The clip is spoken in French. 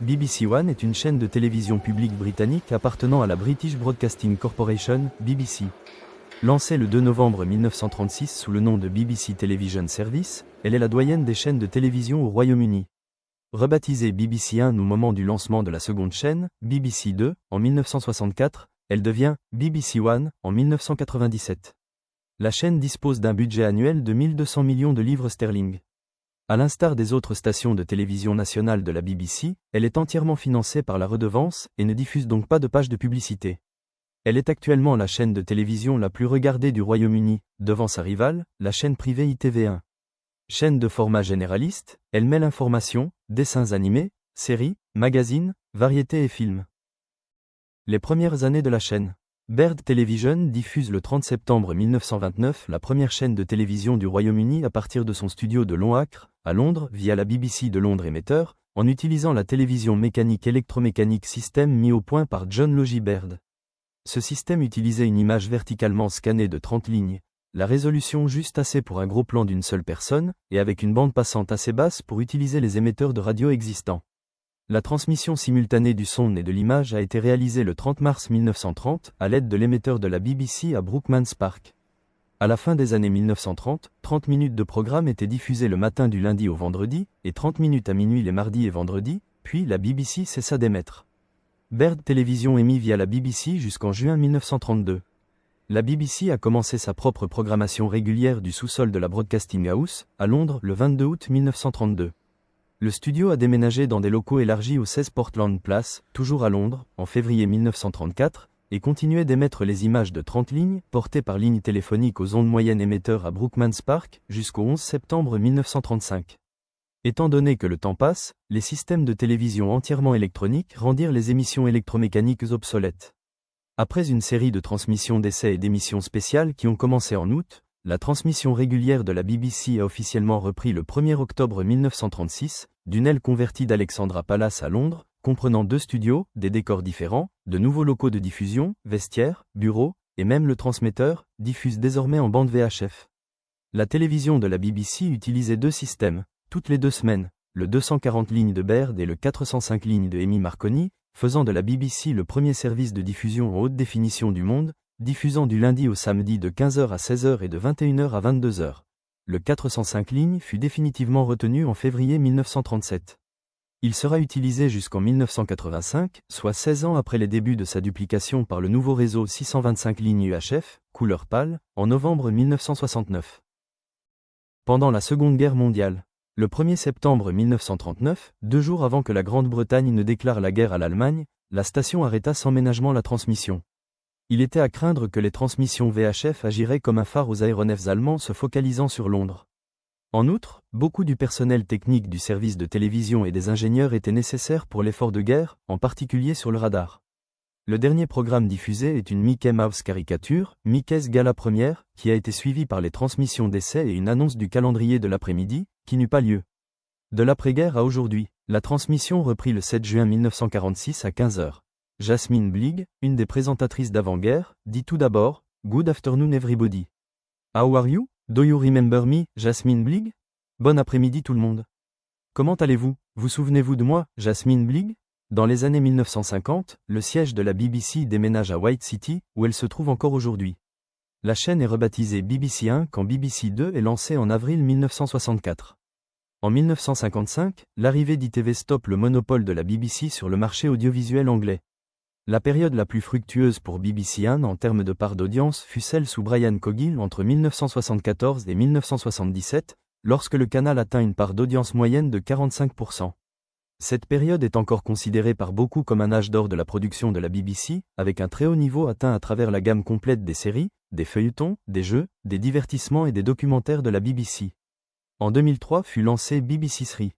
BBC One est une chaîne de télévision publique britannique appartenant à la British Broadcasting Corporation, BBC. Lancée le 2 novembre 1936 sous le nom de BBC Television Service, elle est la doyenne des chaînes de télévision au Royaume-Uni. Rebaptisée BBC 1 au moment du lancement de la seconde chaîne, BBC 2, en 1964, elle devient BBC One en 1997. La chaîne dispose d'un budget annuel de 1200 millions de livres sterling. À l'instar des autres stations de télévision nationales de la BBC, elle est entièrement financée par la redevance et ne diffuse donc pas de pages de publicité. Elle est actuellement la chaîne de télévision la plus regardée du Royaume-Uni, devant sa rivale, la chaîne privée ITV1. Chaîne de format généraliste, elle mêle informations, dessins animés, séries, magazines, variétés et films. Les premières années de la chaîne. Baird Television diffuse le 30 septembre 1929 la première chaîne de télévision du Royaume-Uni à partir de son studio de Long Acre, à Londres, via la BBC de Londres émetteur, en utilisant la télévision mécanique électromécanique système mis au point par John Logie Baird. Ce système utilisait une image verticalement scannée de 30 lignes, la résolution juste assez pour un gros plan d'une seule personne, et avec une bande passante assez basse pour utiliser les émetteurs de radio existants. La transmission simultanée du son et de l'image a été réalisée le 30 mars 1930 à l'aide de l'émetteur de la BBC à Brookmans Park. À la fin des années 1930, 30 minutes de programme étaient diffusées le matin du lundi au vendredi, et 30 minutes à minuit les mardis et vendredis, puis la BBC cessa d'émettre. Baird Television émit via la BBC jusqu'en juin 1932. La BBC a commencé sa propre programmation régulière du sous-sol de la Broadcasting House, à Londres, le 22 août 1932. Le studio a déménagé dans des locaux élargis au 16 Portland Place, toujours à Londres, en février 1934, et continuait d'émettre les images de 30 lignes, portées par ligne téléphonique aux ondes moyennes émetteurs à Brookmans Park, jusqu'au 11 septembre 1935. Étant donné que le temps passe, les systèmes de télévision entièrement électroniques rendirent les émissions électromécaniques obsolètes. Après une série de transmissions d'essais et d'émissions spéciales qui ont commencé en août, la transmission régulière de la BBC a officiellement repris le 1er octobre 1936, d'une aile convertie d'Alexandra Palace à Londres, comprenant 2 studios, des décors différents, de nouveaux locaux de diffusion, vestiaires, bureaux, et même le transmetteur, diffuse désormais en bande VHF. La télévision de la BBC utilisait 2 systèmes, toutes les 2 semaines, le 240 lignes de Baird et le 405 lignes de Amy Marconi, faisant de la BBC le premier service de diffusion en haute définition du monde, diffusant du lundi au samedi de 15h à 16h et de 21h à 22h. Le 405 lignes fut définitivement retenu en février 1937. Il sera utilisé jusqu'en 1985, soit 16 ans après les débuts de sa duplication par le nouveau réseau 625 lignes UHF, couleur pâle, en novembre 1969. Pendant la Seconde Guerre mondiale. Le 1er septembre 1939, 2 jours avant que la Grande-Bretagne ne déclare la guerre à l'Allemagne, la station arrêta sans ménagement la transmission. Il était à craindre que les transmissions VHF agiraient comme un phare aux aéronefs allemands se focalisant sur Londres. En outre, beaucoup du personnel technique du service de télévision et des ingénieurs étaient nécessaires pour l'effort de guerre, en particulier sur le radar. Le dernier programme diffusé est une Mickey Mouse caricature, Mickey's Gala Première, qui a été suivi par les transmissions d'essais et une annonce du calendrier de l'après-midi, qui n'eut pas lieu. De l'après-guerre à aujourd'hui, la transmission reprit le 7 juin 1946 à 15h. Jasmine Bligg, une des présentatrices d'avant-guerre, dit tout d'abord « Good afternoon everybody. How are you? Do you remember me, Jasmine Bligg? Bon après-midi tout le monde. Comment allez-vous? Vous souvenez-vous de moi, Jasmine Bligg ?» Dans les années 1950, le siège de la BBC déménage à White City, où elle se trouve encore aujourd'hui. La chaîne est rebaptisée BBC 1 quand BBC 2 est lancée en avril 1964. En 1955, l'arrivée d'ITV stoppe le monopole de la BBC sur le marché audiovisuel anglais. La période la plus fructueuse pour BBC 1 en termes de part d'audience fut celle sous Brian Cogill entre 1974 et 1977, lorsque le canal atteint une part d'audience moyenne de 45%. Cette période est encore considérée par beaucoup comme un âge d'or de la production de la BBC, avec un très haut niveau atteint à travers la gamme complète des séries, des feuilletons, des jeux, des divertissements et des documentaires de la BBC. En 2003 fut lancé BBC 3.